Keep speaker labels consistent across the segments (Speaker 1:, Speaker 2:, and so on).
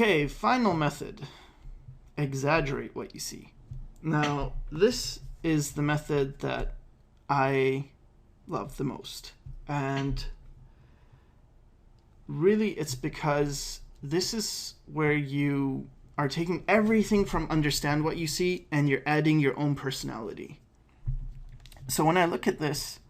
Speaker 1: Okay, final method. Exaggerate what you see. Now, this is the method that I love the most. And really, it's because this is where you are taking everything from understand what you see and you're adding your own personality. So when I look at this,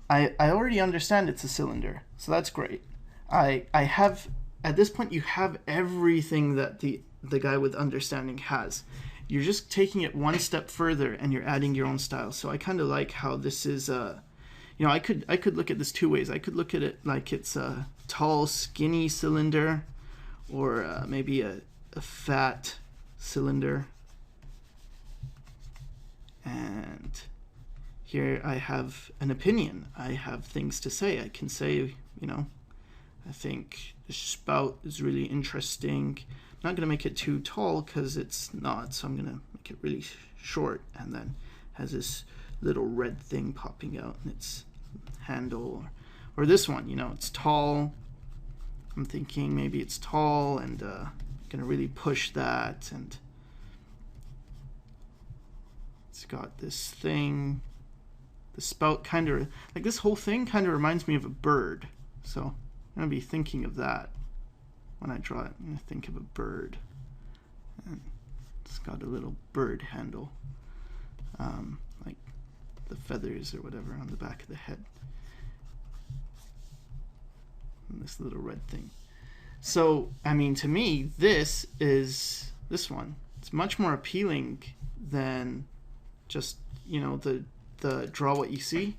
Speaker 1: I already understand it's a cylinder, so that's great. I have, at this point, you have everything that the guy with understanding has. You're just taking it one step further and you're adding your own style. So I kind of like how this is, I could look at this two ways. I could look at it like it's a tall, skinny cylinder, or maybe a fat cylinder. And here I have an opinion. I have things to say. I can say, I think the spout is really interesting. I'm not going to make it too tall because it's not, so I'm going to make it really short, and then has this little red thing popping out in its handle. Or this one, it's tall. I'm thinking maybe it's tall, and going to really push that, and it's got this thing. The spout kind of, like this whole thing kind of reminds me of a bird. So I'm going to be thinking of that when I draw it. I'm going to think of a bird. And it's got a little bird handle, like the feathers or whatever on the back of the head. And this little red thing. So, to me, this one. It's much more appealing than just, the draw what you see.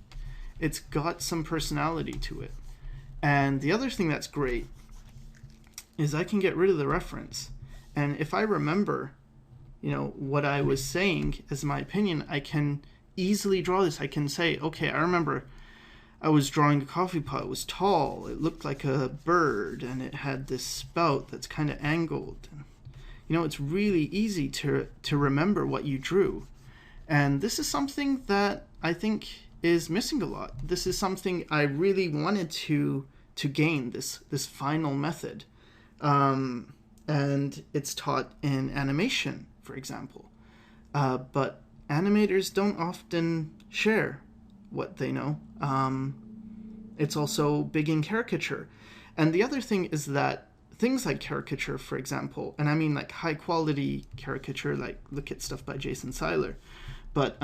Speaker 1: It's got some personality to it. And the other thing that's great is I can get rid of the reference. And if I remember, what I was saying as my opinion, I can easily draw this. I can say, okay, I remember I was drawing a coffee pot. It was tall. It looked like a bird, and it had this spout that's kind of angled. And, it's really easy to remember what you drew. And this is something that I think is missing a lot. This is something I really wanted to gain, this final method. And it's taught in animation, for example. But animators don't often share what they know. It's also big in caricature. And the other thing is that things like caricature, for example, and I mean like high quality caricature, like look at stuff by Jason Seiler, but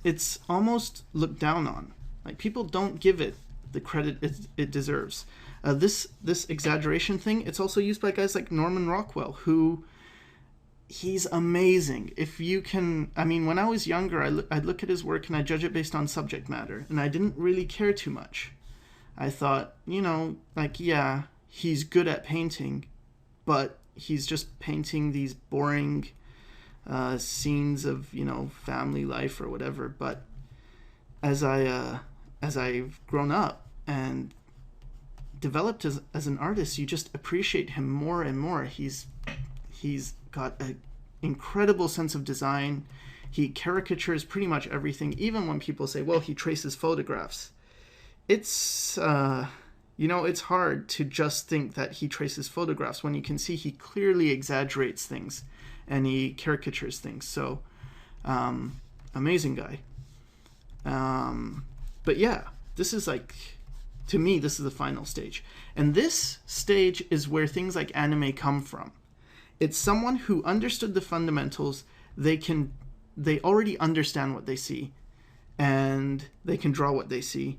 Speaker 1: it's almost looked down on. Like people don't give it the credit it deserves. This exaggeration thing, it's also used by guys like Norman Rockwell, who he's amazing. If you can, when I was younger, I'd look at his work and I'd judge it based on subject matter, and I didn't really care too much. I thought, yeah, he's good at painting, but he's just painting these boring scenes of, family life or whatever. But as I've grown up and developed as an artist, you just appreciate him more and more. He's got an incredible sense of design. He caricatures pretty much everything, even when people say, well, he traces photographs. It's it's hard to just think that he traces photographs when you can see he clearly exaggerates things and he caricatures things. So amazing guy. But yeah, this is to me, this is the final stage. And this stage is where things like anime come from. It's someone who understood the fundamentals. They already understand what they see, and they can draw what they see,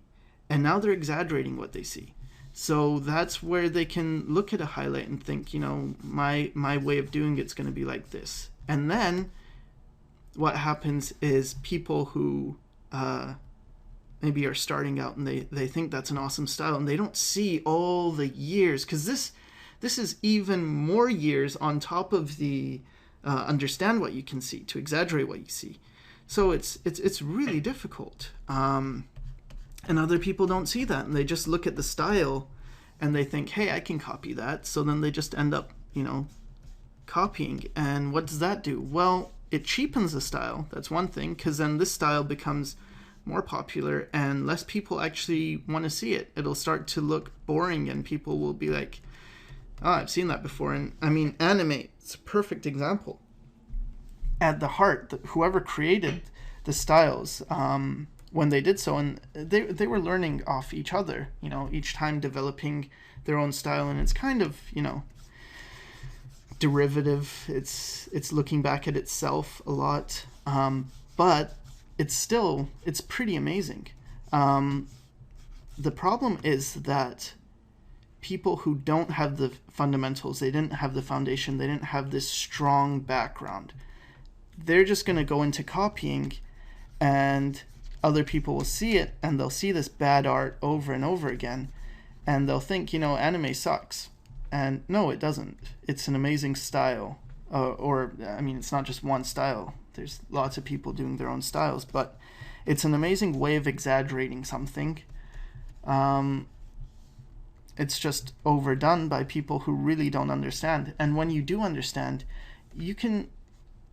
Speaker 1: and now they're exaggerating what they see. So that's where they can look at a highlight and think, my way of doing it's going to be like this. And then what happens is people who maybe are starting out and they think that's an awesome style, and they don't see all the years, because this is even more years on top of the understand what you can see, to exaggerate what you see. So it's really difficult. And other people don't see that, and they just look at the style and they think, hey, I can copy that. So then they just end up, copying. And what does that do? Well, it cheapens the style. That's one thing, because then this style becomes more popular and less people actually want to see it. It'll start to look boring, and people will be like, I've seen that before. And I mean, anime, it's a perfect example. At the heart, whoever created the styles, when they did so, and they were learning off each other, you know, each time developing their own style, and it's kind of, you know, derivative. It's looking back at itself a lot, but it's pretty amazing. The problem is that people who don't have the fundamentals, they didn't have the foundation, they didn't have this strong background, they're just going to go into copying, and other people will see it and they'll see this bad art over and over again, and they'll think, you know, anime sucks. And no, it doesn't. It's an amazing style. Or I mean, it's not just one style. There's lots of people doing their own styles, but it's an amazing way of exaggerating something. It's just overdone by people who really don't understand. And when you do understand, you can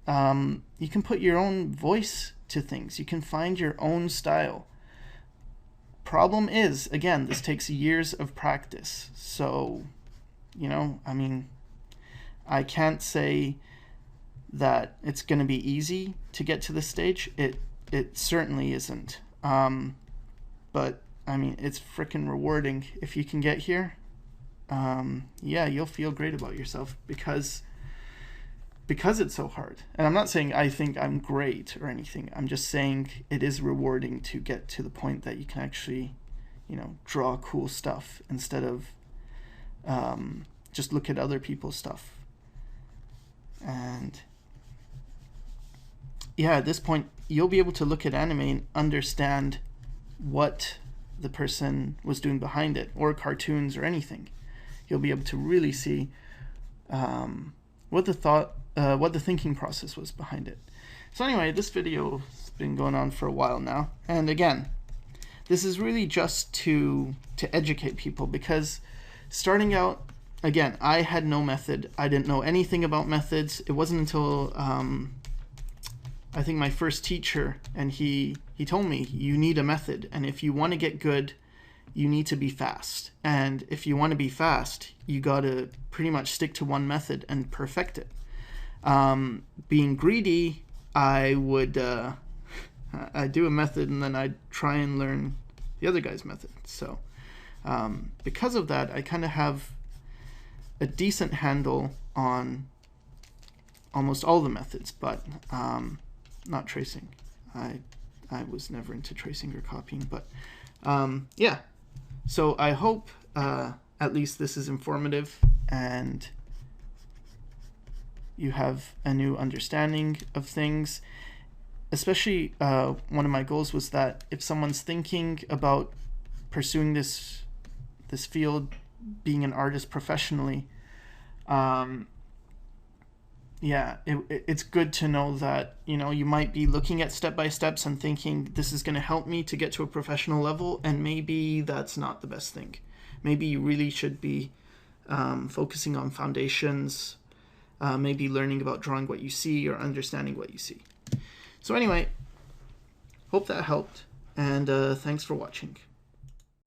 Speaker 1: put your own voice to things. You can find your own style. Problem is, again, this takes years of practice. So, you know, I mean, I can't say that it's going to be easy to get to this stage. It certainly isn't. But I mean, it's freaking rewarding if you can get here. Yeah, you'll feel great about yourself because it's so hard. And I'm not saying I think I'm great or anything. I'm just saying it is rewarding to get to the point that you can actually, you know, draw cool stuff instead of just look at other people's stuff. And yeah, at this point, you'll be able to look at anime and understand what the person was doing behind it, or cartoons or anything. You'll be able to really see what the thinking process was behind it. So anyway, this video has been going on for a while now, and again, this is really just to educate people, because starting out, again, I had no method. I didn't know anything about methods. It wasn't until I think my first teacher, and he told me, you need a method, and if you want to get good, you need to be fast. And if you want to be fast, you got to pretty much stick to one method and perfect it. Being greedy, I would I'd do a method and then I'd try and learn the other guy's method. So because of that, I kind of have a decent handle on almost all the methods, but not tracing. I was never into tracing or copying, but yeah. So I hope at least this is informative and you have a new understanding of things. Especially one of my goals was that if someone's thinking about pursuing this field, being an artist professionally, yeah, it's good to know that, you know, you might be looking at step-by-steps and thinking this is going to help me to get to a professional level, and maybe that's not the best thing. Maybe you really should be focusing on foundations, maybe learning about drawing what you see or understanding what you see. So anyway, hope that helped, and thanks for watching.